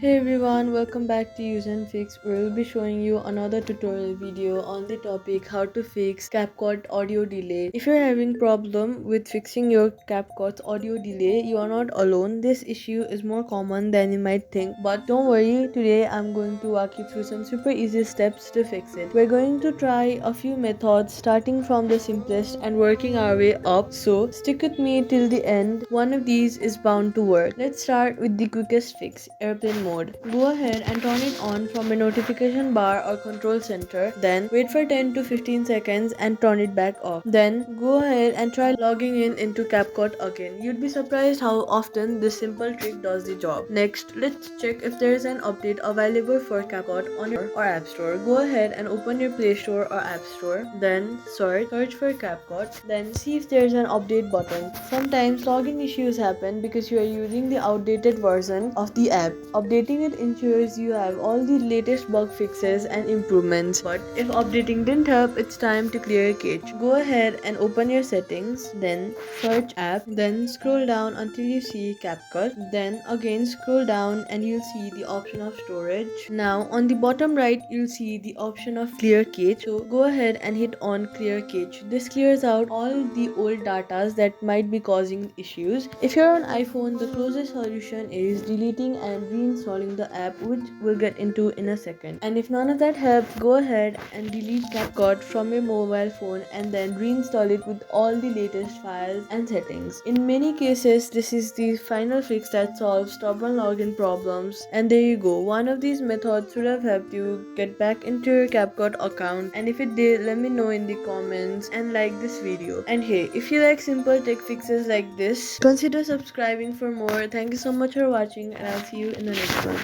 Hey everyone, welcome back to useNfix, where we'll be showing you another tutorial video on the topic how to fix CapCut audio delay. If you're having problem with fixing your CapCut's audio delay, you are not alone. This issue is more common than you might think, but don't worry, today I'm going to walk you through some super easy steps to fix it. We're going to try a few methods starting from the simplest and working our way up, so stick with me till the end. One of these is bound to work. Let's start with the quickest fix, airplane mode. Go ahead and turn it on from a notification bar or control center. Then wait for 10 to 15 seconds and turn it back off. Then go ahead and try logging in into CapCut again. You'd be surprised how often this simple trick does the job. Next, let's check if there is an update available for CapCut on your or App Store. Go ahead and open your Play Store or App Store. Then search for CapCut. Then see if there is an update button. Sometimes login issues happen because you are using the outdated version of the app. Updating it ensures you have all the latest bug fixes and improvements. But if updating didn't help, it's time to clear cache. Go ahead and open your settings, then search app, then scroll down until you see CapCut, then again scroll down and you'll see the option of storage. Now on the bottom right, you'll see the option of clear cache. So go ahead and hit on clear cache. This clears out all the old datas that might be causing issues. If you're on iPhone, the closest solution is deleting and reinstalling the app, which we'll get into in a second. And if none of that helps, go ahead and delete CapCut from your mobile phone and then reinstall it with all the latest files and settings. In many cases, this is the final fix that solves stubborn login problems. And there you go, one of these methods should have helped you get back into your CapCut account, and if it did, let me know in the comments and like this video. And hey, if you like simple tech fixes like this, consider subscribing for more. Thank you so much for watching, and I'll see you in the next one.